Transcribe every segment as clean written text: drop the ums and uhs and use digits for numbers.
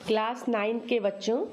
Class 9 के बच्चों,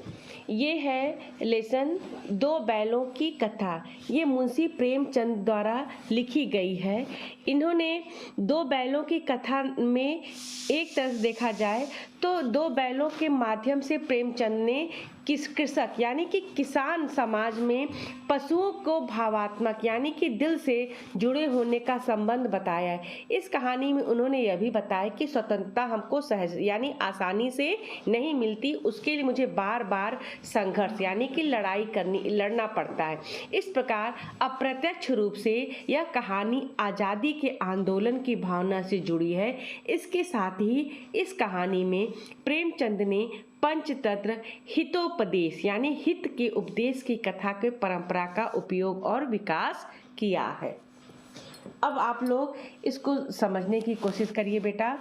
ये है लेसन दो बैलों की कथा। ये मुंशी प्रेमचंद द्वारा लिखी गई है। इन्होंने दो बैलों की कथा में एक तरफ देखा जाए तो दो बैलों के माध्यम से प्रेमचंद ने कृषक यानी कि किसान समाज में पशुओं को भावात्मक यानी कि दिल से जुड़े होने का संबंध बताया है। इस कहानी में उन्होंने यह भी बताया कि स्वतंत्रता हमको सहज यानी आसानी से नहीं मिलती, उसके लिए मुझे बार बार संघर्ष यानी कि लड़ना पड़ता है। इस प्रकार अप्रत्यक्ष रूप से यह कहानी आज़ादी के आंदोलन की भावना से जुड़ी है। इसके साथ ही इस कहानी में प्रेमचंद ने पंचतंत्र हितोपदेश यानी हित के उपदेश की कथा के परंपरा का उपयोग और विकास किया है। अब आप लोग इसको समझने की कोशिश करिए बेटा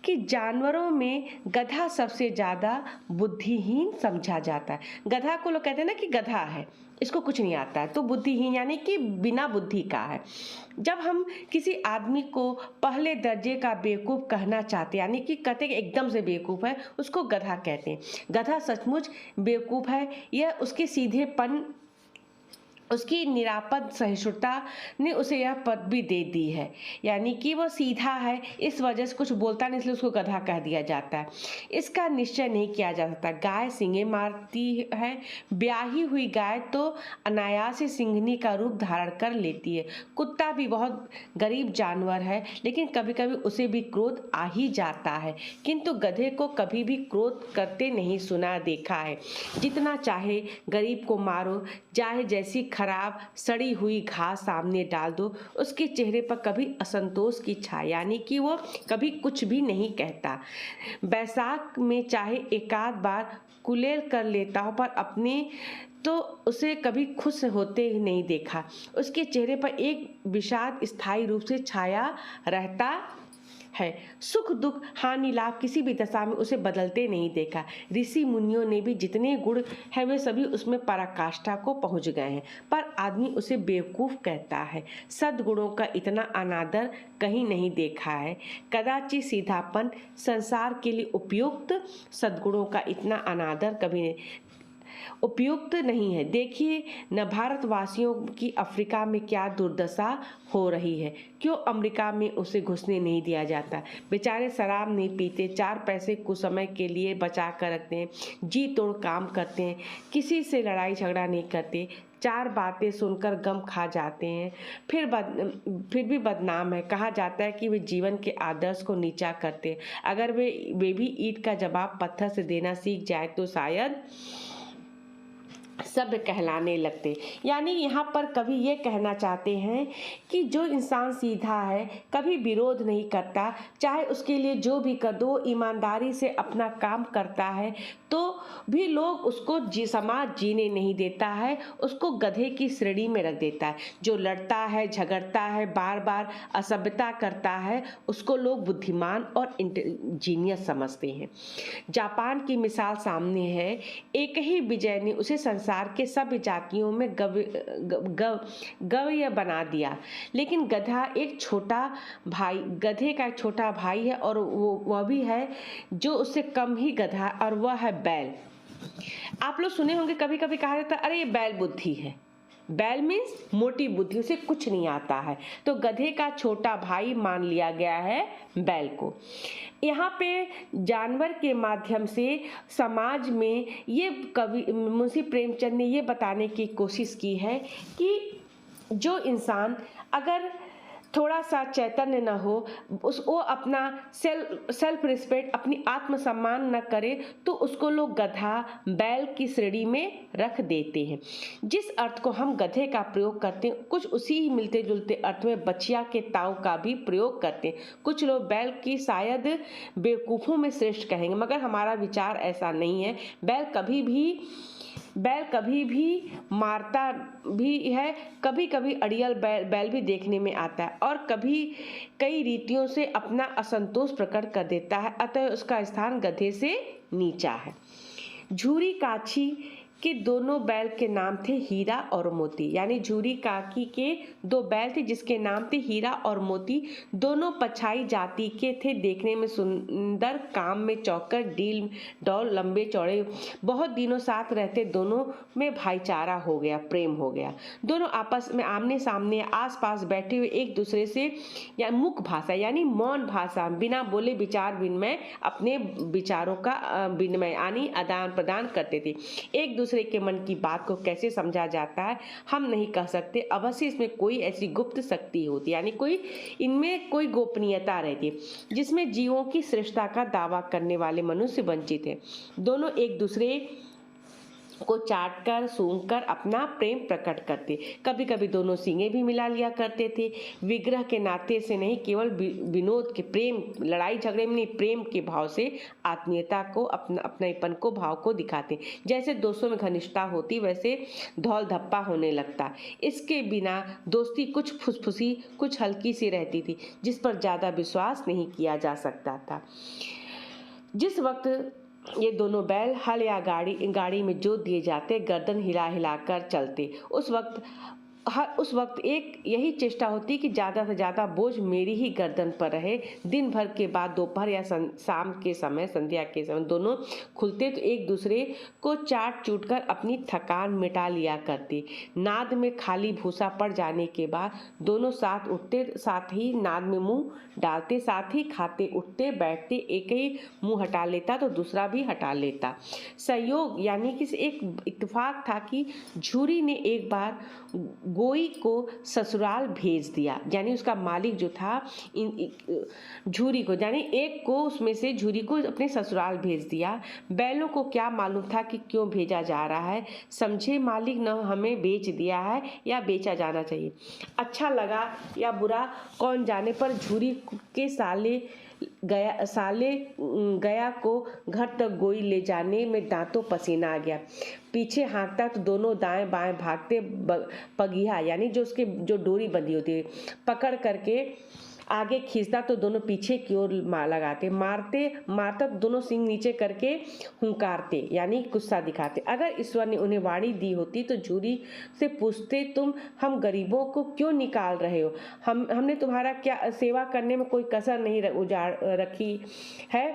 कि जानवरों में गधा सबसे ज़्यादा बुद्धिहीन समझा जाता है। गधा को लोग कहते हैं ना कि गधा है, इसको कुछ नहीं आता है, तो बुद्धिहीन यानी कि बिना बुद्धि का है। जब हम किसी आदमी को पहले दर्जे का बेवकूफ़ कहना चाहते हैं यानी कि कहते हैं कि एकदम से बेवकूफ़ है, उसको गधा कहते हैं। गधा सचमुच बेवकूफ़ है, यह उसके सीधेपन, उसकी निरापद सहिष्णुता ने उसे यह पद भी दे दी है, यानी कि वह सीधा है, इस वजह से कुछ बोलता नहीं इसलिए उसको गधा कह दिया जाता है। इसका निश्चय नहीं किया जा सकता। गाय सींगे मारती है, ब्याही हुई गाय तो अनायास ही सिंघनी का रूप धारण कर लेती है। कुत्ता भी बहुत गरीब जानवर है, लेकिन कभी कभी उसे भी क्रोध आ ही जाता है, किंतु गधे को कभी भी क्रोध करते नहीं सुना देखा है। जितना चाहे गरीब को मारो, चाहे जैसी खराब सड़ी हुई घास सामने डाल दो, उसके चेहरे पर कभी असंतोष की छाया यानी कि वो कभी कुछ भी नहीं कहता। बैसाख में चाहे एकाध बार कुलेल कर लेता हो, पर अपने तो उसे कभी खुश होते ही नहीं देखा। उसके चेहरे पर एक विषाद स्थायी रूप से छाया रहता है। सुख दुख हानि लाभ किसी भी दशा में उसे बदलते नहीं देखा। ऋषि मुनियों ने भी जितने गुण हैं वे सभी उसमें पराकाष्ठा को पहुंच गए हैं, पर आदमी उसे बेवकूफ़ कहता है। सद्गुणों का इतना अनादर कहीं नहीं देखा है। कदाचित सीधापन संसार के लिए उपयुक्त, सद्गुणों का इतना अनादर कभी नहीं उपयुक्त नहीं है। देखिए न भारतवासियों की अफ्रीका में क्या दुर्दशा हो रही है, क्यों अमेरिका में उसे घुसने नहीं दिया जाता। बेचारे शराब नहीं पीते, चार पैसे कुछ समय के लिए बचा कर रखते हैं, जी तोड़ काम करते हैं, किसी से लड़ाई झगड़ा नहीं करते, चार बातें सुनकर गम खा जाते हैं, फिर भी बदनाम है। कहा जाता है कि वे जीवन के आदर्श को नीचा करते हैं। अगर वे भी ईंट का जवाब पत्थर से देना सीख जाए तो शायद सभ्य कहलाने लगते। यानी यहाँ पर कवि ये कहना चाहते हैं कि जो इंसान सीधा है, कभी विरोध नहीं करता, चाहे उसके लिए जो भी कर दो, ईमानदारी से अपना काम करता है, तो भी लोग उसको समाज जीने नहीं देता है, उसको गधे की श्रेणी में रख देता है। जो लड़ता है, झगड़ता है, बार बार असभ्यता करता है, उसको लोग बुद्धिमान और इंजीनियस समझते हैं। जापान की मिसाल सामने है। एक ही विजय ने उसे संसार के सभी जातियों में गव्य बना दिया, लेकिन गधे का एक छोटा भाई है, और वह भी है जो उससे कम ही गधा, और वह है बैल। आप लोग सुने होंगे कभी कभी कहा जाता है अरे ये बैल बुद्धि है। बैल मीन्स मोटी बुद्धि, उसे कुछ नहीं आता है, तो गधे का छोटा भाई मान लिया गया है बैल को। यहाँ पे जानवर के माध्यम से समाज में ये कवि मुंशी प्रेमचंद ने ये बताने की कोशिश की है कि जो इंसान अगर थोड़ा सा चैतन्य न हो, वो अपना सेल्फ रिस्पेक्ट, अपनी आत्मसम्मान न करे, तो उसको लोग गधा, बैल की श्रेणी में रख देते हैं। जिस अर्थ को हम गधे का प्रयोग करते हैं, कुछ उसी ही मिलते जुलते अर्थ में बछिया के ताऊ का भी प्रयोग करते हैं। कुछ लोग बैल की शायद बेवकूफ़ों में श्रेष्ठ कहेंगे, मगर हमारा विचार ऐसा नहीं है। बैल कभी भी मारता भी है, कभी कभी अड़ियल बैल भी देखने में आता है, और कभी कई रीतियों से अपना असंतोष प्रकट कर देता है, अतः उसका स्थान गधे से नीचा है। झूरी काछी कि दोनों बैल के नाम थे हीरा और मोती। यानी झूरी काकी के 2 बैल थे जिसके नाम थे हीरा और मोती। दोनों पछाई जाति के थे, देखने में सुंदर, काम में चौकर, डील डौल, लंबे चौड़े। बहुत दिनों साथ रहते, दोनों में भाईचारा हो गया, प्रेम हो गया। दोनों आपस में आमने सामने आस-पास बैठे हुए एक दूसरे से या मुख भाषा यानी मौन भाषा, बिना बोले विचार विनिमय, अपने विचारों का विनिमय यानी आदान प्रदान करते थे। एक दूसरे के मन की बात को कैसे समझा जाता है हम नहीं कह सकते। अवश्य इसमें कोई ऐसी गुप्त शक्ति होती, यानी इनमें कोई गोपनीयता रहती जिसमें जीवों की श्रेष्ठता का दावा करने वाले मनुष्य वंचित है। दोनों एक दूसरे को चाटकर सूंघकर अपना प्रेम प्रकट करते। कभी कभी दोनों सींगें भी मिला लिया करते थे। विग्रह के नाते से नहीं, केवल विनोद के, प्रेम लड़ाई झगड़े में नहीं, प्रेम के भाव से आत्मीयता को, अपनेपन को, भाव को दिखाते। जैसे दोस्तों में घनिष्ठता होती वैसे धौल धप्पा होने लगता। इसके बिना दोस्ती कुछ फुसफुसी, कुछ हल्की सी रहती थी जिस पर ज्यादा विश्वास नहीं किया जा सकता था। जिस वक्त ये दोनों बैल हल या गाड़ी में जोत दिए जाते, गर्दन हिला हिला कर चलते, उस वक्त एक यही चेष्टा होती कि ज़्यादा से ज़्यादा बोझ मेरी ही गर्दन पर रहे। दिन भर के बाद दोपहर या शाम के समय, संध्या के समय दोनों खुलते तो एक दूसरे को चाट चूट कर अपनी थकान मिटा लिया करते। नाद में खाली भूसा पड़ जाने के बाद दोनों साथ उठते, साथ ही नाद में मुंह डालते, साथ ही खाते, उठते, बैठते। एक ही मुंह हटा लेता तो दूसरा भी हटा लेता। संयोग यानी कि एक इत्तेफाक था कि झूरी ने एक बार गोई को ससुराल भेज दिया। यानी उसका मालिक जो था झूरी को, यानी एक को उसमें से झूरी को अपने ससुराल भेज दिया। बैलों को क्या मालूम था कि क्यों भेजा जा रहा है। समझे मालिक न हमें बेच दिया है या बेचा जाना चाहिए। अच्छा लगा या बुरा कौन जाने, पर झूरी के साले गया को घर तक गोई ले जाने में दांतों पसीना आ गया। पीछे हाँकता तो दोनों दाएं बाएं भागते, पगिया यानी जो डोरी बंधी होती है पकड़ करके आगे खींचता तो दोनों पीछे की ओर लगाते, मारता तो दोनों सिंग नीचे करके हुंकारते यानी गुस्सा दिखाते। अगर ईश्वर ने उन्हें वाणी दी होती तो झूरी से पूछते, तुम हम गरीबों को क्यों निकाल रहे हो? हमने तुम्हारा क्या सेवा करने में कोई कसर नहीं रखी है।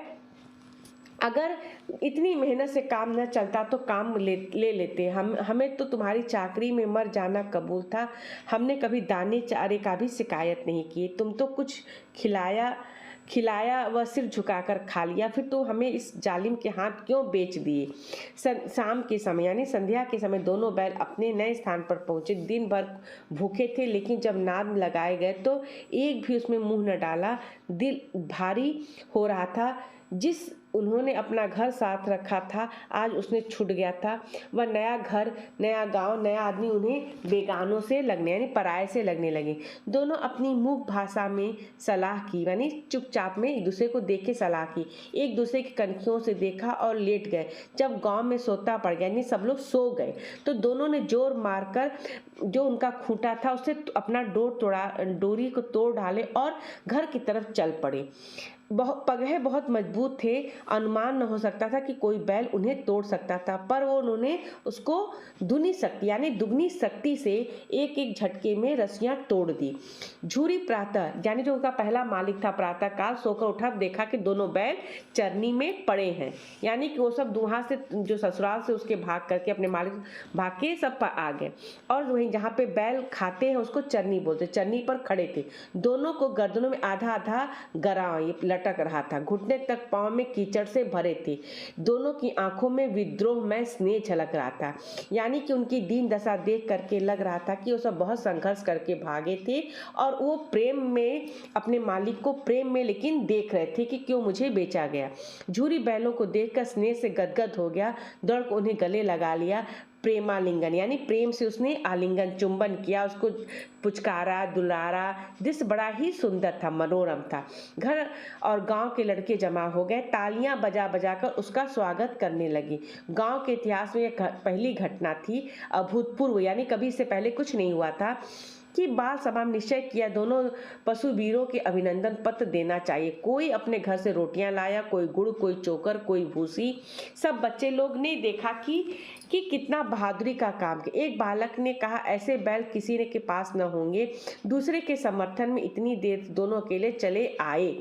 अगर इतनी मेहनत से काम न चलता तो काम ले लेते। हमें तो तुम्हारी चाकरी में मर जाना कबूल था। हमने कभी दाने चारे का भी शिकायत नहीं की। तुम तो कुछ खिलाया व सिर झुकाकर खा लिया, फिर तो हमें इस जालिम के हाथ क्यों बेच दिए। शाम के समय यानी संध्या के समय दोनों बैल अपने नए स्थान पर पहुंचे। दिन भर भूखे थे, लेकिन जब नाद लगाए गए तो एक भी उसमें मुंह न डाला। दिल भारी हो रहा था। जिस उन्होंने अपना घर साथ रखा था आज उसने छूट गया था। वह नया घर, नया गांव, नया आदमी उन्हें बेगानों से लगने यानी पराये से लगने लगे। दोनों अपनी मुख भाषा में सलाह की, यानी चुपचाप में एक दूसरे को देख के सलाह की। एक दूसरे की कनखियों से देखा और लेट गए। जब गांव में सोता पड़ गया यानी सब लोग सो गए तो दोनों ने जोर मारकर जो उनका खूंटा था उससे अपना डोरी को तोड़ डाले और घर की तरफ चल पड़े। पगहे बहुत मजबूत थे, अनुमान न हो सकता था कि कोई बैल उन्हें तोड़ सकता था, पर वो उन्होंने उसको दुनी शक्ति यानी दुगनी शक्ति से एक एक झटके में रस्सियां तोड़ दी। झूरी प्रातः यानी जो उसका पहला मालिक था प्रातः काल सोकर उठा, देखा कि दोनों बैल चरनी में पड़े हैं। यानी कि वो सब वहां से जो ससुराल से उसके भाग करके अपने मालिक भाग के सब पर आ गए और वहीं जहाँ पे बैल खाते हैं उसको चरनी बोलते, चरनी पर खड़े थे। दोनों को गर्दनों में आधा आधा गरां ये लटक रहा था, घुटने तक पांव में कीचड़ से भरे थे। दोनों की आंखों में विद्रोह में स्नेह झलक रहा था। यानी कि उनकी दीन दशा देख करके लग रहा था कि वो सब बहुत संघर्ष करके भागे थे और वो प्रेम में अपने मालिक को प्रेम में लेकिन देख रहे थे कि क्यों मुझे बेचा गया। झूरी बैलों को देखकर स्नेह से गदगद हो गया, दौड़ को उन्हें गले लगा लिया। प्रेमालिंगन यानी प्रेम से उसने आलिंगन चुंबन किया, उसको पुचकारा दुलारा। दृश्य बड़ा ही सुंदर था, मनोरम था। घर और गांव के लड़के जमा हो गए, तालियां बजा बजा कर उसका स्वागत करने लगे। गांव के इतिहास में यह पहली घटना थी, अभूतपूर्व यानी कभी इससे पहले कुछ नहीं हुआ था कि बाल सभा में निश्चय किया दोनों पशु वीरों के अभिनंदन पत्र देना चाहिए। कोई अपने घर से रोटियां लाया, कोई गुड़, कोई चोकर, कोई भूसी। सब बच्चे लोग ने देखा कि कितना बहादुरी का काम किया। एक बालक ने कहा, ऐसे बैल किसी के पास न होंगे। दूसरे के समर्थन में इतनी देर दोनों अकेले चले आए।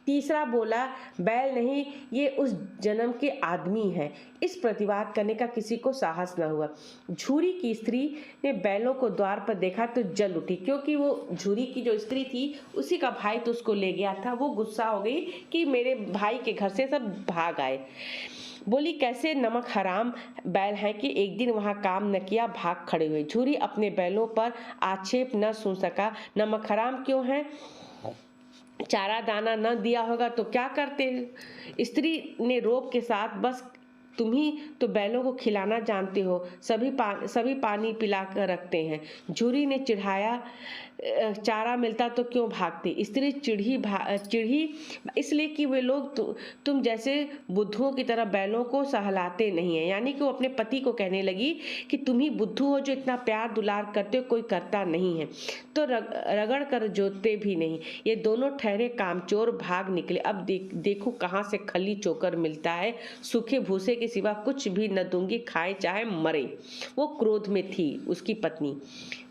तीसरा बोला, बैल नहीं, ये उस जन्म के आदमी हैं। इस प्रतिवाद करने का किसी को साहस न हुआ। झूरी की स्त्री ने बैलों को द्वार पर देखा तो जल उठी, क्योंकि वो झूरी की जो स्त्री थी उसी का भाई तो उसको ले गया था। वो गुस्सा हो गई कि मेरे भाई के घर से सब भाग आए। बोली, कैसे नमक हराम बैल हैं कि एक दिन वहां काम न किया, भाग खड़े हुए। झूरी अपने बैलों पर आक्षेप न सुन सका। नमक हराम क्यों है? चारा दाना न दिया होगा तो क्या करते? स्त्री ने रोब के साथ, बस तुम ही तो बैलों को खिलाना जानते हो, सभी पानी पिला कर रखते हैं। झूरी ने चिढ़ाया, चारा मिलता तो क्यों भागते? स्त्री चिढ़ी इसलिए कि वे लोग तुम जैसे बुद्धुओं की तरह बैलों को सहलाते नहीं है। यानी कि वो अपने पति को कहने लगी कि तुम ही बुद्धू हो जो इतना प्यार दुलार करते हो, कोई करता नहीं है तो रगड़ कर जोतते भी नहीं। ये दोनों ठहरे कामचोर भाग निकले। अब देखो कहाँ से खली चोकर मिलता है, सूखे भूसे के सिवा कुछ भी न दूंगी, खाए चाहे मरे। वो क्रोध में थी उसकी पत्नी।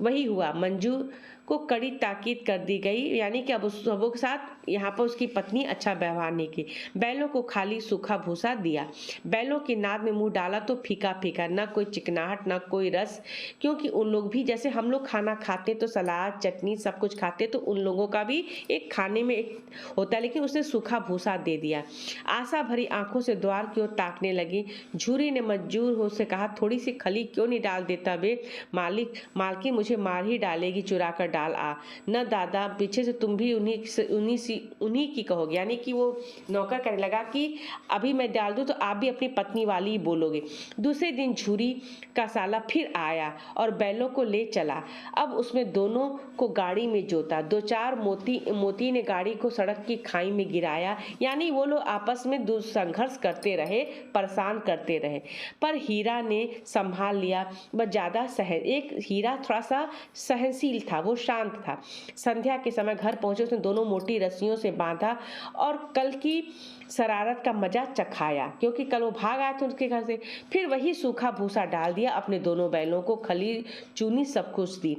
वही हुआ, मंजू को कड़ी ताकीद कर दी गई, यानी कि अब उस सबों के साथ यहाँ पर उसकी पत्नी अच्छा व्यवहार नहीं की। बैलों को खाली सूखा भूसा दिया। बैलों की नाद में मुंह डाला तो फीका फीका, ना कोई चिकनाहट ना कोई रस, क्योंकि उन लोग भी जैसे हम लोग खाना खाते तो सलाद चटनी सब कुछ खाते, तो उन लोगों का भी एक खाने में एक होता है, लेकिन उसने सूखा भूसा दे दिया। आशा भरी आंखों से द्वार की ओर ताकने लगी। झूरी ने मजबूर हो से कहा, थोड़ी सी खली क्यों नहीं डाल देता बे? मालकी मुझे मार ही डालेगी, चुरा कर डाल आ। न दादा, पीछे से तुम भी उन्हीं की कहोगे। यानी कि वो नौकर कहने लगा कि अभी मैं डाल दूं तो आप भी अपनी पत्नी वाली ही बोलोगे। दूसरे दिन झूरी का साला फिर आया और बैलों को ले चला। अब उसमें दोनों को गाड़ी में जोता। दो चार मोती ने गाड़ी को सड़क की खाई में गिराया। यानी वो लोग आपस में संघर्ष करते रहे, परेशान करते रहे, पर हीरा ने संभाल लिया। वह ज्यादा एक हीरा थोड़ा सा सहनशील था, वो शांत था। संध्या के समय घर पहुंचे, उसने दोनों मोटी रस्सियों से बांधा और कल की शरारत का मजा चखाया, क्योंकि कल वो भाग आए थे उसके घर से। फिर वही सूखा भूसा डाल दिया, अपने दोनों बैलों को खली चूनी सब कुछ दी।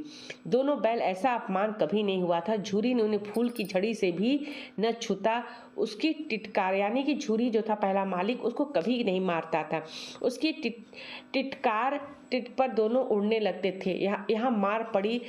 दोनों बैल ऐसा अपमान कभी नहीं हुआ था। झूरी ने उन्हें फूल की झड़ी से भी न छूता। उसकी टिटकार, यानी कि झूरी जो था पहला मालिक, उसको कभी नहीं मारता था। उसकी टिटकार पर दोनों उड़ने लगते थे। यहाँ मार पड़ी,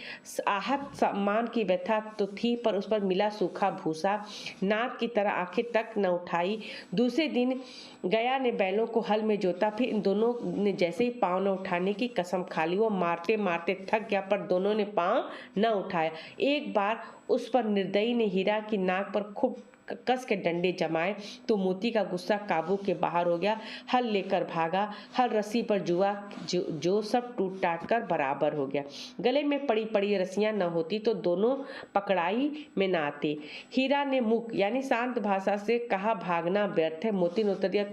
आहत सम्मान की व्यथा तो थी, पर उस पर मिला सूखा भूसा। नाक की तरह आंखें तक न उठाई। दूसरे दिन गया ने बैलों को हल में जोता। फिर इन दोनों ने जैसे ही पाँव न उठाने की कसम खा ली। वो मारते मारते थक गया, पर दोनों ने पाँव न उठाया। एक बार उस पर निर्दयी ने हीरा की नाक पर खूब कस के डंडे जमाए तो मोती का गुस्सा काबू के बाहर हो गया। हल लेकर भागा। हल रस्सी पर जुआ जो सब टूट टाट कर बराबर हो गया। गले में पड़ी पड़ी रस्सियां न होती तो दोनों पकड़ाई में न आते। हीरा ने मुख यानी शांत भाषा से कहा, भागना व्यर्थ है। मोती ने उत्तर दिया,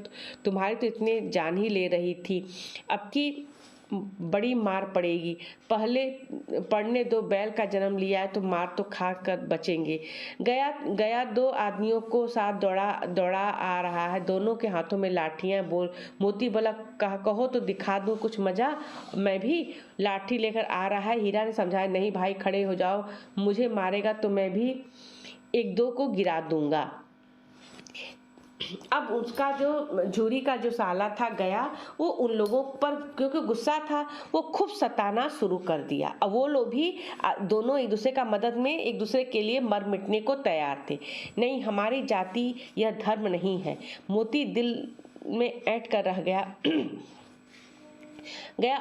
तुम्हारी तो इतने जान ही ले रही थी, अब की बड़ी मार पड़ेगी। पहले पढ़ने दो, बैल का जन्म लिया है तो मार तो खा कर बचेंगे। गया दो आदमियों को साथ दौड़ा आ रहा है, दोनों के हाथों में लाठियां। मोती बोला, कहो तो दिखा दूं कुछ मजा, मैं भी लाठी लेकर आ रहा है। हीरा ने समझाया, नहीं भाई खड़े हो जाओ, मुझे मारेगा तो मैं भी एक दो को गिरा दूंगा। अब उसका जो झूरी का जो साला था गया, वो उन लोगों पर क्योंकि गुस्सा था, वो खूब सताना शुरू कर दिया। अब वो लोग भी दोनों एक दूसरे का मदद में एक दूसरे के लिए मर मिटने को तैयार थे। नहीं, हमारी जाति यह धर्म नहीं है। मोती दिल में ऐंठ कर रह गया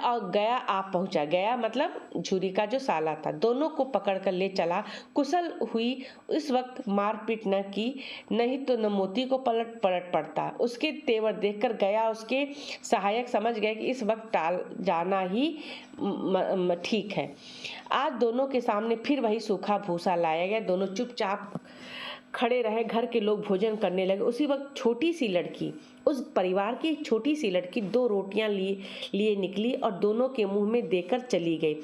और गया आप पहुंचा। गया मतलब झूरी का जो साला था। दोनों को पकड़ कर ले चला। कुशल हुई इस वक्त मारपीट न की, नहीं तो न मोती को पलट पड़ता। उसके तेवर देखकर गया उसके सहायक समझ गए कि इस वक्त टाल जाना ही ठीक है। आज दोनों के सामने फिर वही सूखा भूसा लाया गया। दोनों चुपचाप खड़े रहे, घर के लोग भोजन करने लगे। उसी वक्त छोटी सी लड़की, उस परिवार की छोटी सी लड़की 2 रोटियां लिए निकली और दोनों के मुंह में देकर चली गई।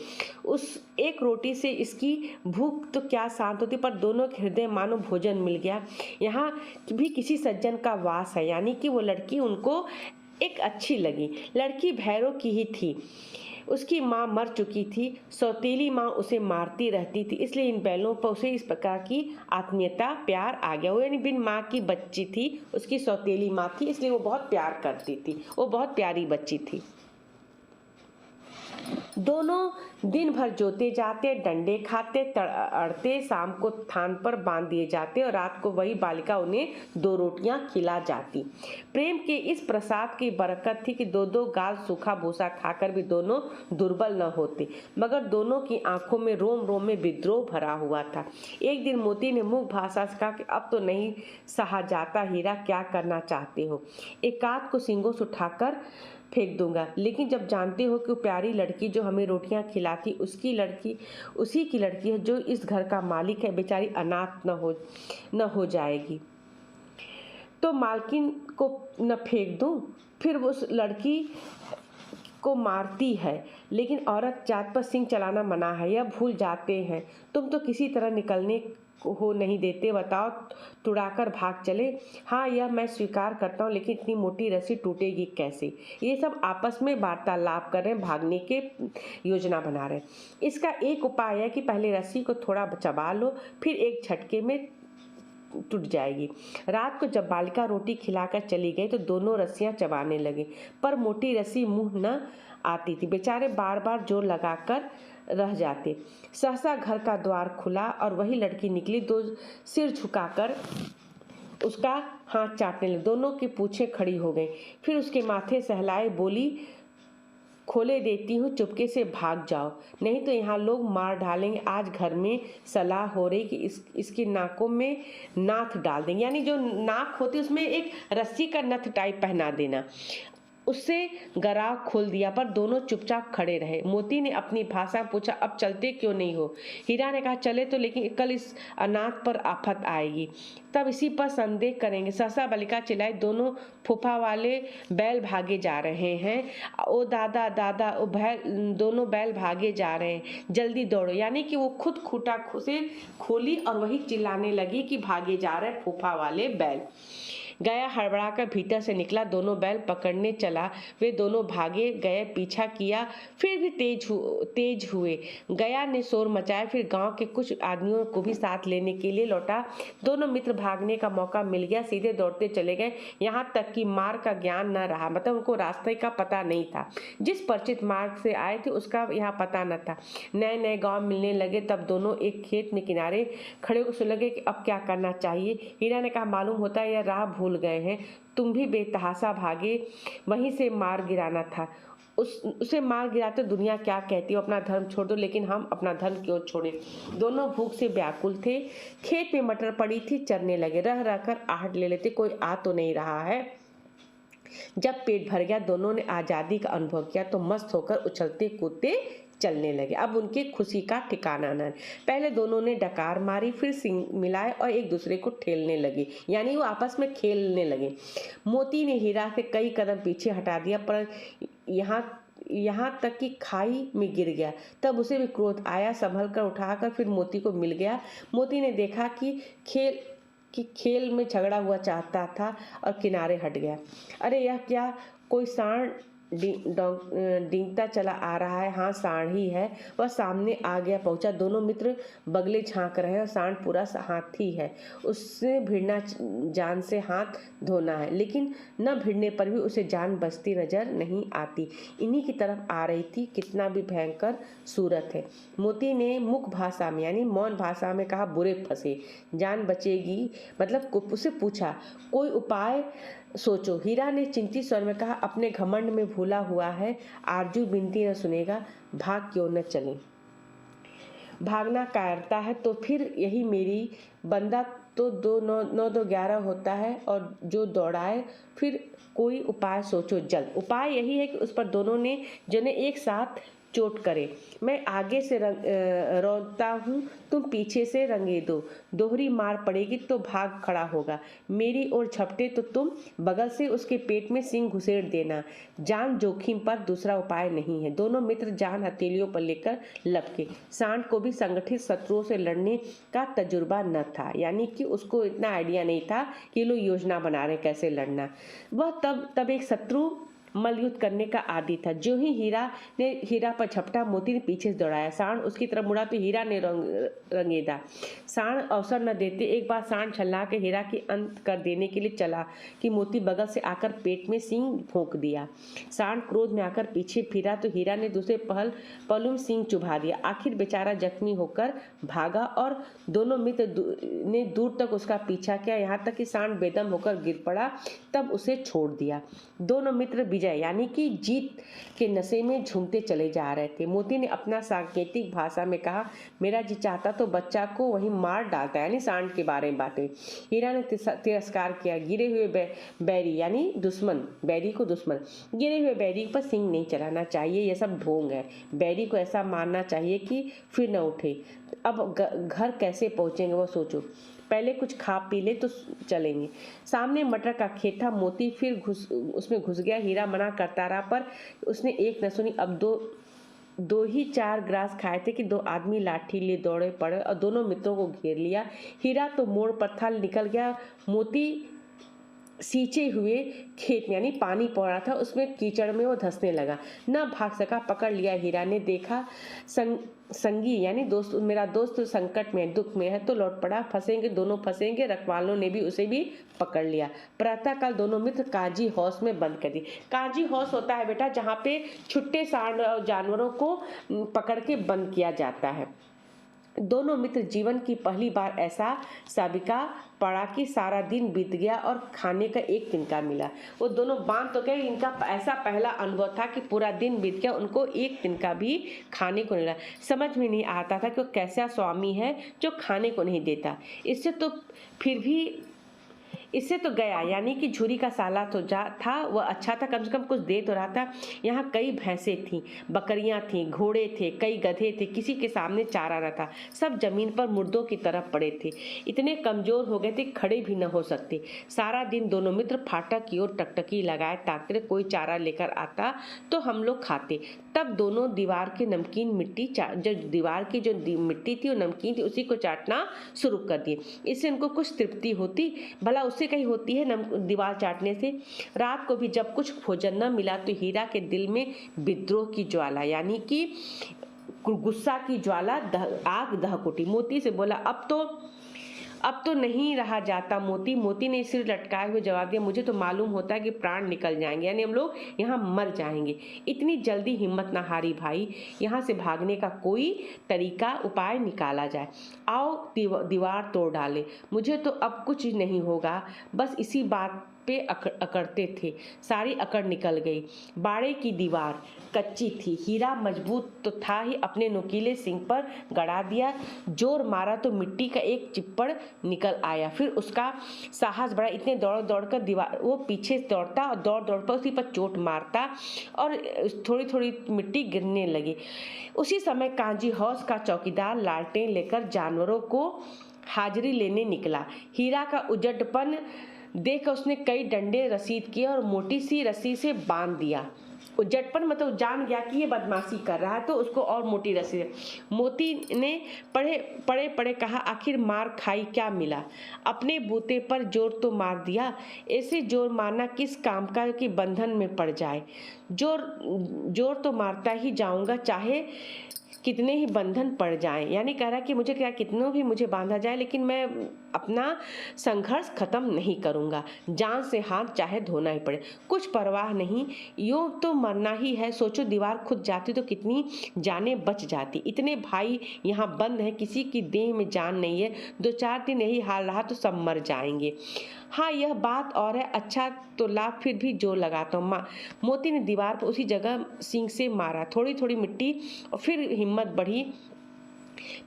उस एक रोटी से इसकी भूख तो क्या शांत होती, पर दोनों के हृदय मानो भोजन मिल गया। यहाँ भी किसी सज्जन का वास है, यानी कि वो लड़की उनको एक अच्छी लगी। लड़की भैरव की ही थी। उसकी माँ मर चुकी थी, सौतेली माँ उसे मारती रहती थी, इसलिए इन बैलों पर उसे इस प्रकार की आत्मीयता, प्यार आ गया। वो यानी बिन माँ की बच्ची थी, उसकी सौतेली माँ थी, इसलिए वो बहुत प्यार करती थी, वो बहुत प्यारी बच्ची थी। दोनों दिन भर जोते जाते, डंडे खाते, अड़ते, शाम को थान पर बांध दिए जाते और रात को वही बालिका उन्हें 2 रोटियां खिला जाती। प्रेम के इस प्रसाद की बरकत थी कि 2-2 गाल सूखा भूसा खाकर भी दोनों दुर्बल न होते, मगर दोनों की आंखों में रोम रोम में विद्रोह भरा हुआ था। एक दिन मोती ने मुख भाषा से कहा कि अब तो नहीं सहा जाता हीरा, क्या करना चाहते हो? एकाध को सींगों से उठाकर फेंक दूंगा, लेकिन जब जानते हो कि वो प्यारी लड़की जो हमें रोटियां खिलाती उसी की लड़की है जो इस घर का मालिक है, बेचारी अनाथ न हो जाएगी तो मालकिन को न फेंक दूं? फिर वो उस लड़की को मारती है, लेकिन औरत जात पर सिंह चलाना मना है, यह भूल जाते हैं। तुम तो किसी तरह निकलने हो नहीं देते, बताओ तुड़ाकर भाग चले? हाँ, यह मैं स्वीकार करता हूँ, लेकिन इतनी मोटी रस्सी टूटेगी कैसे? ये सब आपस में वार्तालाप कर रहे हैं, भागने के योजना बना रहे हैं। इसका एक उपाय है कि पहले रस्सी को थोड़ा चबा लो, फिर एक झटके में टूट जाएगी। रात को जब बालिका रोटी खिलाकर चली गई तो दोनों रस्सियां चबाने लगे, पर मोटी रस्सी मुंह न आती थी। बेचारे बार बार जोर लगाकर रह जाते। सहसा घर का द्वार खुला और वही लड़की निकली, 2 सिर झुकाकर उसका हाथ चाटने लगी। दोनों की पूंछें खड़ी हो गई, फिर उसके माथे सहलाए बोली, खोले देती हूँ, चुपके से भाग जाओ, नहीं तो यहाँ लोग मार डालेंगे। आज घर में सलाह हो रही कि इसकी नाकों में नाथ डाल देंगे, यानी जो नाक होती है उसमें एक रस्सी का नथ टाइप पहना देना। उससे गराह खोल दिया, पर दोनों चुपचाप खड़े रहे। मोती ने अपनी भाषा में पूछा, अब चलते क्यों नहीं हो? हीरा ने कहा, चले तो, लेकिन कल इस अनाथ पर आफत आएगी, तब इसी पर संदेह करेंगे। सहसा बालिका चिल्लाई, दोनों फूफा वाले बैल भागे जा रहे हैं। ओ दादा दादा, ओ दोनों बैल भागे जा रहे हैं, जल्दी दौड़ो। यानी कि वो खुद खूंटा से खोली और वही चिल्लाने लगी कि भागे जा रहे फूफा वाले बैल। गया हड़बड़ाकर भीतर से निकला, दोनों बैल पकड़ने चला। वे दोनों भागे गए, पीछा किया, फिर भी तेज हुए। गया ने शोर मचाया, फिर गांव के कुछ आदमियों को भी साथ लेने के लिए लौटा। दोनों मित्र भागने का मौका मिल गया, सीधे दौड़ते चले गए, यहाँ तक कि मार्ग का ज्ञान न रहा, मतलब उनको रास्ते का पता नहीं था। जिस परिचित मार्ग से आए थे उसका यहाँ पता न था। नए नए गाँव मिलने लगे, तब दोनों एक खेत में किनारे खड़े होकर लगे कि अब क्या करना चाहिए। हीरा ने कहा, मालूम होता है यह राह भूल गए हैं, तुम भी बेतहाशा भागे, वहीं से मार गिराना था। उसे मार गिराते दुनिया क्या कहती हो, अपना धर्म छोड़ दो। लेकिन हम अपना धर्म क्यों छोड़े? दोनों भूख से व्याकुल थे। खेत में मटर पड़ी थी, चरने लगे, रह रहकर आहट ले लेते, कोई आ तो नहीं रहा है। जब पेट भर गया, दोनों ने आजादी का अनुभव किया तो मस्त होकर उछलते कूदते चलने लगे। अब उनकी खुशी का ठिकाना न। पहले दोनों ने डकार मारी, फिर सींग मिलाए और एक दूसरे को ठेलने लगे, यानी वो आपस में खेलने लगे। मोती ने हीरा से कई कदम पीछे हटा दिया, पर यहाँ तक कि खाई में गिर गया। तब उसे भी क्रोध आया, संभल कर उठाकर फिर मोती को मिल गया। मोती ने देखा कि खेल में झगड़ा हुआ चाहता था और किनारे हट गया। अरे यह क्या, कोई सांड डींगता चला आ रहा है। हाँ, सांड ही है। वह सामने आ गया, पहुंचा। दोनों मित्र बगले झांक रहे हैं और सांड पूरा हाथी है। उससे भिड़ना जान से हाथ धोना है, लेकिन न भिड़ने पर भी उसे जान बचती नजर नहीं आती। इन्हीं की तरफ आ रही थी, कितना भी भयंकर सूरत है। मोती ने मुख भाषा में यानी मौन भाषा में कहा, बुरे फंसे, जान बचेगी? मतलब उसे पूछा, कोई उपाय सोचो। हीरा ने चिंतित स्वर में कहा, अपने घमंड में भूला हुआ है, आरजू बिनती न सुनेगा, भाग क्यों न चले? भागना कायरता है तो फिर यही मेरी बंदा तो 9-2-11 होता है, और जो दौड़ाए, फिर कोई उपाय सोचो जल्द। उपाय यही है कि उस पर दोनों ने जने एक साथ चोट करे। मैं आगे से रौंदता हूँ, तुम पीछे से रंगे दो। दोहरी मार पड़ेगी तो भाग खड़ा होगा। मेरी ओर झपटे तो तुम बगल से उसके पेट में सींग घुसेड़ देना। जान जोखिम पर दूसरा उपाय नहीं है। दोनों मित्र जान हथेलियों पर लेकर लपके। सांड को भी संगठित शत्रुओं से लड़ने का तजुर्बा न था, यानी कि उसको इतना आइडिया नहीं था कि लोग योजना बना रहे कैसे लड़ना। वह तब एक शत्रु मल्लयुद्ध करने का आदी था। जो ही हीरा पर झपटा, मोती ने पीछे से दौड़ाया। सांड उसकी तरफ मुड़ा तो हीरा ने रंगेदा। सांड अवसर न देते एक बार सांड छल्ला के हीरा के अंत कर देने के लिए चला कि मोती बगल से आकर पेट में सींग भोंक दिया। सांड क्रोध में आकर पीछे फिरा तो हीरा ने दूसरे पहलू में सींग चुभा दिया। आखिर बेचारा जख्मी होकर भागा और दोनों मित्र ने दूर तक उसका पीछा किया, यहाँ तक कि सांड बेदम होकर गिर पड़ा, तब उसे छोड़ दिया। दोनों मित्र विजय यानी कि जीत के नशे में झूमते चले जा रहे थे। मोती ने अपना सांकेतिक भाषा में कहा, मेरा जी चाहता तो बच्चा को वहीं मार डालता, यानी सांड के बारे में बातें। हीरा ने तिरस्कार किया। गिरे हुए बैरी यानी दुश्मन, बैरी को दुश्मन, गिरे हुए बैरी पर सींग नहीं चलाना चाहिए, यह सब ढोंग है। बैरी को ऐसा मारना चाहिए कि फिर न उठे। अब घर कैसे पहुंचेंगे वो सोचो, पहले कुछ खा पी ले तो चलेंगे। सामने मटर का खेत था। मोती फिर उसमें घुस गया। हीरा मना करता रहा पर उसने एक न सुनी। अब दो ही 4 ग्रास खाए थे कि 2 आदमी लाठी लिए दौड़े पड़े और दोनों मित्रों को घेर लिया। हीरा तो मोड़ पर था, निकल गया। मोती सींचे हुए खेत में यानी पानी पड़ रहा था, उसमें कीचड़ में वो धंसने लगा, न भाग सका। पकड़ लिया हीरा ने। देखा संगी यानी दोस्त, मेरा दोस्त संकट में दुख में है तो लौट पड़ा। फंसेंगे, दोनों फंसेंगे। रखवालों ने भी उसे भी पकड़ लिया। प्रातःकाल दोनों मित्र काजी हाउस में बंद कर दिए। काजी हाउस होता है बेटा जहाँ पे छुट्टे सांड और जानवरों को पकड़ के बंद किया जाता है। दोनों मित्र जीवन की पहली बार ऐसा साबिका पड़ा कि सारा दिन बीत गया और खाने का एक तिनका मिला। वो दोनों बांध तो गए, इनका ऐसा पहला अनुभव था कि पूरा दिन बीत गया, उनको एक तिनका भी खाने को नहीं मिला। समझ में नहीं आता था कि वो कैसा स्वामी है जो खाने को नहीं देता। इससे तो गया, यानी कि झुरी का साला तो था, वह अच्छा था, कम से कम कुछ दे तो रहा था। यहाँ कई भैंसें थीं, बकरियां थीं, घोड़े थे, कई गधे थे, किसी के सामने चारा न था। सब जमीन पर मुर्दों की तरफ पड़े थे। इतने कमजोर हो गए थे खड़े भी न हो सकते। सारा दिन दोनों मित्र फाटक की ओर टकटकी लगाए ताकते कोई चारा लेकर आता तो हम लोग खाते। तब दोनों दीवार की नमकीन मिट्टी दीवार की जो मिट्टी थी वो नमकीन थी, उसी को चाटना शुरू कर दिए। इससे उनको कुछ तृप्ति होती, भला उससे कहीं होती है दीवार चाटने से। रात को भी जब कुछ भोजन न मिला तो हीरा के दिल में विद्रोह की ज्वाला यानी कि गुस्सा की ज्वाला आग दहक उठी। मोती से बोला, अब तो नहीं रहा जाता मोती। मोती ने सिर लटकाए हुए जवाब दिया, मुझे तो मालूम होता है कि प्राण निकल जाएंगे, यानी हम लोग यहाँ मर जाएंगे। इतनी जल्दी हिम्मत ना हारी भाई, यहाँ से भागने का कोई तरीका उपाय निकाला जाए। आओ दीवार तोड़ डाले, मुझे तो अब कुछ नहीं होगा। बस इसी बात पे अकड़ते थे। सारी अकड़ निकल गई। बाड़े की दीवार कच्ची थी। हीरा मजबूत तो था ही, अपने नुकीले सिंग पर गड़ा दिया। जोर मारा तो मिट्टी का एक चिप्पड़ निकल आया। फिर उसका साहस बढ़ा। इतने दौड़ कर दीवार, वो पीछे दौड़ता और दौड़ पर उसी पर चोट मारता और थोड़ी थोड़ी मिट्टी गिरने लगी। उसी समय काजी हाउस का चौकीदार लालटेन लेकर जानवरों को हाजिरी लेने निकला। हीरा का उजड़पन देख उसने कई डंडे रसीद किए और मोटी सी रस्सी से बांध दिया। उजड़पन मतलब जान गया कि ये बदमाशी कर रहा है तो उसको और मोटी रस्सी। मोती ने पड़े कहा, आखिर मार खाई क्या मिला? अपने बूते पर जोर तो मार दिया। ऐसे जोर मारना किस काम का कि बंधन में पड़ जाए। जोर तो मारता ही जाऊंगा चाहे कितने ही बंधन पड़ जाएं। यानी कह रहा है कि मुझे क्या कितनों भी मुझे बांधा जाए लेकिन मैं अपना संघर्ष खत्म नहीं करूंगा। जान से हाथ चाहे धोना ही पड़े, कुछ परवाह नहीं, यूं तो मरना ही है। सोचो दीवार खुद जाती तो कितनी जानें बच जाती। इतने भाई यहाँ बंद हैं, किसी की देह में जान नहीं है। 2-4 दिन यही हाल रहा तो सब मर जाएंगे। हाँ यह बात और है, अच्छा तो ला फिर भी जोर लगाता हूँ। मोती ने दीवार पर उसी जगह सींग से मारा। थोड़ी थोड़ी मिट्टी और फिर हिम्मत बढ़ी।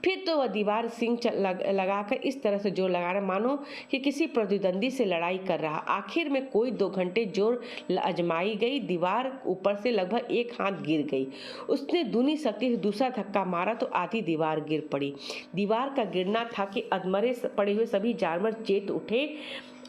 फिर तो वह दीवार सिंग लगाकर इस तरह से जोर लगा रहा मानो कि किसी प्रतिद्वंदी से लड़ाई कर रहा। आखिर में कोई 2 घंटे जोर आजमाई गई, दीवार ऊपर से लगभग एक हाथ गिर गई। उसने दूनी शक्ति से दूसरा धक्का मारा तो आधी दीवार गिर पड़ी। दीवार का गिरना था कि अधमरे पड़े हुए सभी जानवर चेत उठे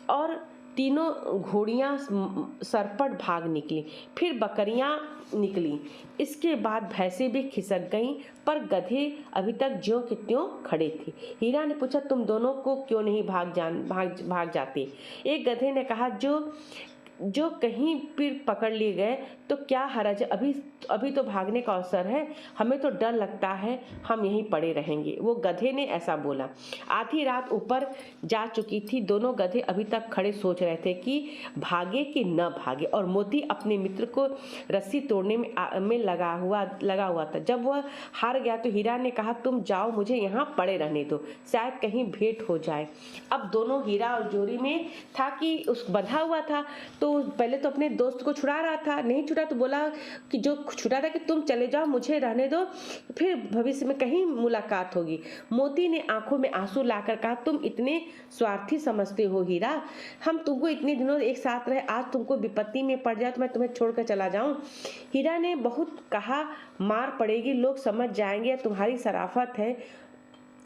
और तीनों घोड़ियां सरपट भाग निकली। फिर बकरियां निकली। इसके बाद भैंसें भी खिसक गईं, पर गधे अभी तक ज्यों के त्यों खड़े थे। हीरा ने पूछा, तुम दोनों को क्यों नहीं भाग जाते? एक गधे ने कहा, जो कहीं फिर पकड़ लिए गए तो क्या हरज, अभी तो भागने का अवसर है, हमें तो डर लगता है, हम यहीं पड़े रहेंगे। वो गधे ने ऐसा बोला। आधी रात ऊपर जा चुकी थी। दोनों गधे अभी तक खड़े सोच रहे थे कि भागे कि न भागे, और मोती अपने मित्र को रस्सी तोड़ने में लगा हुआ था। जब वह हार गया तो हीरा ने कहा, तुम जाओ, मुझे यहाँ पड़े रहने दो, शायद कहीं भेंट हो जाए। अब दोनों हीरा और जोरी में था कि उस बंधा हुआ था, तो पहले तो अपने दोस्त को छुड़ा रहा था, नहीं छुड़ा तो बोला कि जो छुड़ा था कि तुम चले जाओ, मुझे रहने दो, फिर भविष्य में कहीं मुलाकात होगी। मोती ने आंखों में आंसू लाकर कहा, तुम इतने स्वार्थी समझते हो हीरा, हम तुमको इतने दिनों एक साथ रहे, आज तुमको विपत्ति में पड़ जाए तो मैं तुम्हें छोड़कर चला जाऊं? हीरा ने बहुत कहा, मार पड़ेगी, लोग समझ जाएंगे तुम्हारी शराफत है।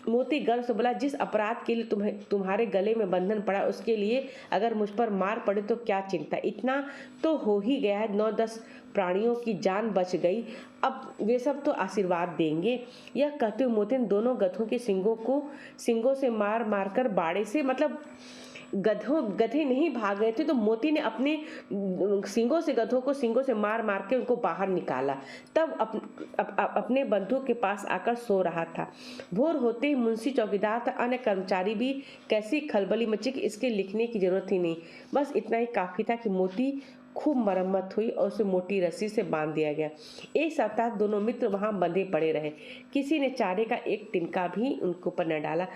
मोती गर्व से बोला, जिस अपराध के लिए तुम्हारे गले में बंधन पड़ा, उसके लिए अगर मुझ पर मार पड़े तो क्या चिंता, इतना तो हो ही गया है, 9-10 प्राणियों की जान बच गई, अब वे सब तो आशीर्वाद देंगे। यह कहते हुए मोती ने दोनों गधों के सिंगों से मार कर बाड़े से, मतलब गधे नहीं भाग रहे थे तो मोती ने अपने गधों को सिंगों से मार के उनको बाहर निकाला। तब अपने बंधु के पास आकर सो रहा था। भोर होते ही मुंशी चौकीदार था, अन्य कर्मचारी भी कैसी खलबली मची कि इसके लिखने की जरूरत ही नहीं। बस इतना ही काफी था कि मोती खूब मरम्मत हुई और उसे मोटी रस्सी से बांध दिया गया। एक सप्ताह दोनों मित्र वहां बंधे पड़े रहे। किसी ने चारे का एक तिनका भी उनके ऊपर न डाला।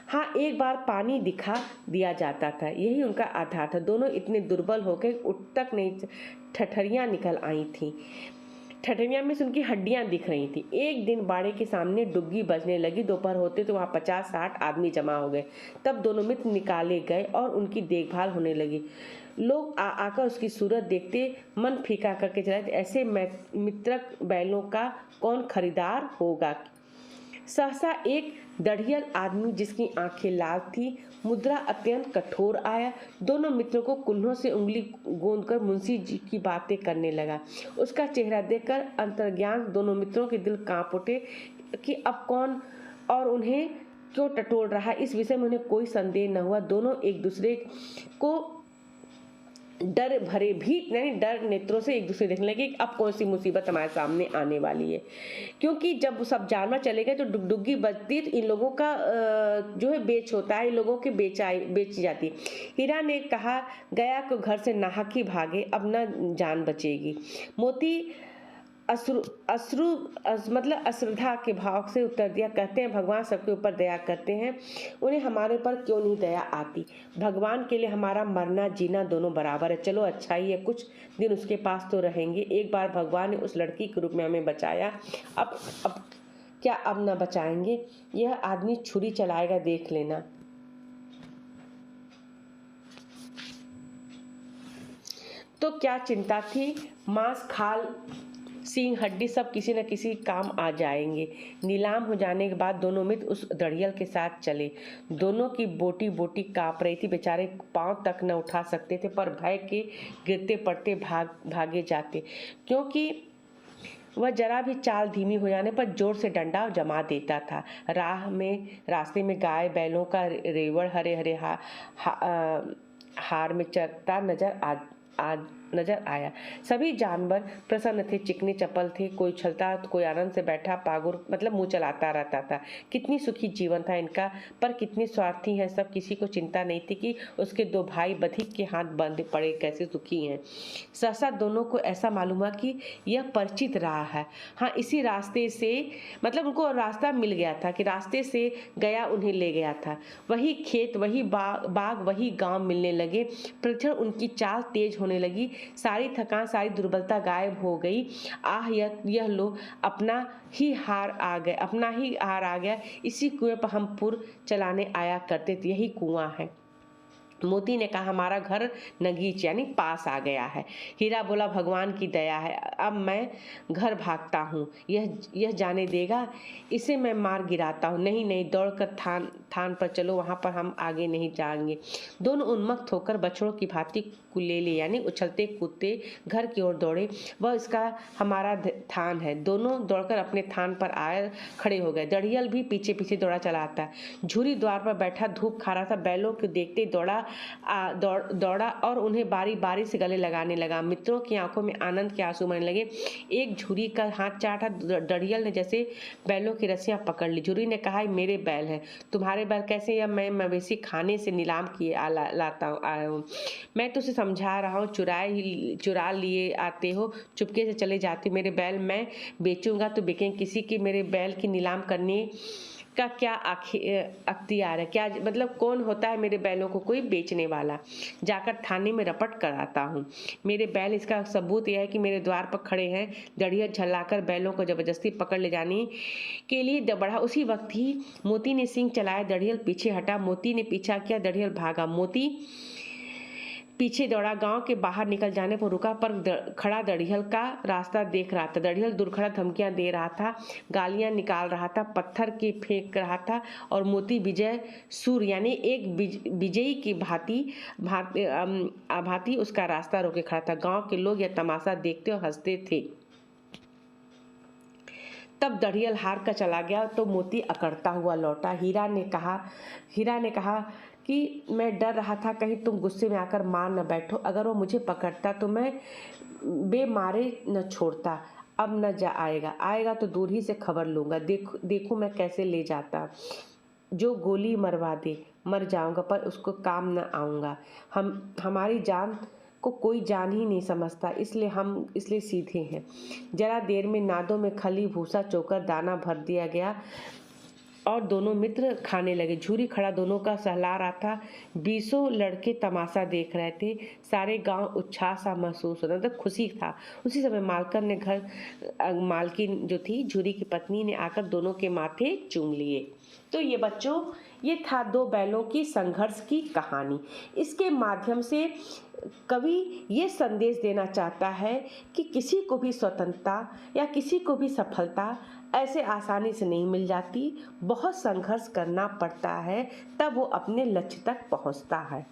हाँ, एक बार पानी दिखा दिया जाता था, यही उनका आधार था। दोनों इतने दुर्बल हो गए, उठ तक नहीं, ठठरियां निकल आई थी। ठठरियां में से उनकी हड्डियां दिख रही थी। एक दिन बाड़े के सामने डुग्गी बजने लगी। दोपहर होते तो वहां 50-60 आदमी जमा हो गए। तब दोनों मित्र निकाले गए और उनकी देखभाल होने लगी। लोग आकर उसकी सूरत देखते मन फीका करके चले। ऐसे मित्रक बैलों का कौन खरीदार होगा? सहसा एक दढ़ियल आदमी जिसकी आंखें लाल थी, मुद्रा अत्यंत कठोर आया। दोनों मित्रों को कुल्हों से उंगली गोंदकर मुंशी जी की बातें करने लगा। उसका चेहरा देखकर अंतर्ज्ञान दोनों मित्रों के दिल कांप उठे कि अब कौन और उन्हें क्यों टटोल रहा। इस विषय में उन्हें कोई संदेह न हुआ। दोनों एक दूसरे को डर नेत्रों से एक दूसरे देखने लगे, अब कौन सी मुसीबत हमारे सामने आने वाली है। क्योंकि जब सब जानवर चले गए तो डुगडुगी बजती तो इन लोगों का जो है बेच होता है, इन लोगों की बेची जाती। हीरा ने कहा, गया को घर से नाहक ही भागे, अब न जान बचेगी। मोती मतलब अश्रद्धा के भाव से उत्तर दिया, कहते हैं भगवान सबके ऊपर दया करते हैं, उन्हें हमारे ऊपर क्यों नहीं दया आती? भगवान के लिए हमारा मरना जीना दोनों बराबर है। चलो अच्छा ही है, कुछ दिन उसके पास तो रहेंगे। एक बार भगवान ने उस लड़की के रूप में हमें बचाया, अब क्या अब न बचाएंगे? यह आदमी छुरी चलाएगा, देख लेना। तो क्या चिंता थी? मांस, खाल, सींग, हड्डी सब किसी न किसी काम आ जाएंगे। नीलाम हो जाने के बाद दोनों मित्र उस दड़ियल के साथ चले। दोनों की बोटी कांप रही थी। बेचारे पांव तक न उठा सकते थे, पर भय के गिरते पड़ते भागे जाते, क्योंकि वह जरा भी चाल धीमी हो जाने पर जोर से डंडा जमा देता था। रास्ते में गाय बैलों का रेवड़ हरे हरे हार में चरता नजर आया। सभी जानवर प्रसन्न थे, चिकने चपल थे, कोई उछलता तो कोई आनंद से बैठा पागुर मतलब मुंह चलाता रहता था। कितनी सुखी जीवन था इनका, पर कितने स्वार्थी हैं सब। किसी को चिंता नहीं थी कि उसके 2 भाई बधिक के हाथ बंधे पड़े कैसे सुखी हैं। सहसा दोनों को ऐसा मालूम हुआ कि यह परिचित राह है। हाँ, इसी रास्ते से मतलब उनको रास्ता मिल गया था कि रास्ते से गया उन्हें ले गया था। वही खेत, वही बाग, वही गांव मिलने लगे। प्रतिक्षण उनकी चाल तेज होने लगी, सारी थकान, सारी दुर्बलता गायब हो गई। आह, यह लो, अपना ही हार आ गया। इसी कुएं पर हम पुर चलाने आया करते थे, यही कुआं है। मोती ने कहा, हमारा घर नगीच यानी पास आ गया है। हीरा बोला, भगवान की दया है, अब मैं घर भागता हूँ, यह जाने देगा, इसे मैं मार गिराता हूँ। नहीं नहीं, दौड़कर थान पर चलो, वहाँ पर हम आगे नहीं जाएंगे। दोनों उन्मत्त होकर बछड़ों की भांति कुलेले यानी उछलते कूदते घर की ओर दौड़े। वह इसका हमारा थान है। दोनों दौड़कर अपने थान पर आए खड़े हो गए। दड़ियल भी पीछे पीछे दौड़ा चला आता। झूरी द्वार पर बैठा धूप खा रहा था। बैलों को देखते दौड़ा और उन्हें बारी बारी से गले लगाने लगा। मित्रों की आंखों में आनंद के आंसू बहने लगे। एक झूरी का हाथ चाटा। दड़ियल ने जैसे बैलों की रस्सियां पकड़ ली। झूरी ने कहा, मेरे बैल हैं। तुम्हारे बैल कैसे? या मैं मवेशी खाने से नीलाम किए आया हूँ। मैं तुझे समझा रहा हूँ, चुरा लिए आते हो, चुपके से चले जाते। मेरे बैल मैं बेचूंगा तो बिकेंगे, किसी की मेरे बैल की नीलाम करने का क्या अख्तियार है? क्या मतलब कौन होता है मेरे बैलों को कोई बेचने वाला? जाकर थाने में रपट कर आता हूँ। मेरे बैल, इसका सबूत यह है कि मेरे द्वार पर खड़े हैं। दड़ियल झल्लाकर बैलों को जबरदस्ती पकड़ ले जाने के लिए बढ़ा। उसी वक्त ही मोती ने सींग चलाया। दड़ियल पीछे हटा। मोती ने पीछा किया। दड़ियल भागा। मोती पीछे दौड़ा। गांव के बाहर निकल जाने पर रुका, पर खड़ा दड़ियल का रास्ता देख रहा था। दड़ियल दुर्खड़ा धमकियां दे रहा था, गालियां निकाल रहा था, पत्थर के फेंक रहा था, और मोती विजय सूर यानी एक विजयी की भांति उसका रास्ता रोके खड़ा था। गांव के लोग यह तमाशा देखते और हंसते थे। तब दड़ियल हार कर चला गया तो मोती अकड़ता हुआ लौटा। हीरा ने कहा कि मैं डर रहा था कहीं तुम गुस्से में आकर मार न बैठो। अगर वो मुझे पकड़ता तो मैं बेमारे न छोड़ता। अब न आएगा तो दूर ही से खबर लूंगा। देखो मैं कैसे ले जाता। जो गोली मरवा दे, मर जाऊंगा पर उसको काम न आऊंगा। हमारी जान को कोई जान ही नहीं समझता, इसलिए सीधे हैं। जरा देर में नादों में खली, भूसा, चोकर, दाना भर दिया गया और दोनों मित्र खाने लगे। झूरी खड़ा दोनों का सहला रहा था। 20 लड़के तमाशा देख रहे थे। सारे गांव उत्साह सा महसूस होता, मतलब खुशी था। उसी समय मालकिन जो थी, झूरी की पत्नी ने आकर दोनों के माथे चूम लिए। तो ये बच्चों, ये था 2 बैलों की संघर्ष की कहानी। इसके माध्यम से कवि ये संदेश देना चाहता है कि किसी को भी स्वतंत्रता या किसी को भी सफलता ऐसे आसानी से नहीं मिल जाती। बहुत संघर्ष करना पड़ता है, तब वो अपने लक्ष्य तक पहुंचता है।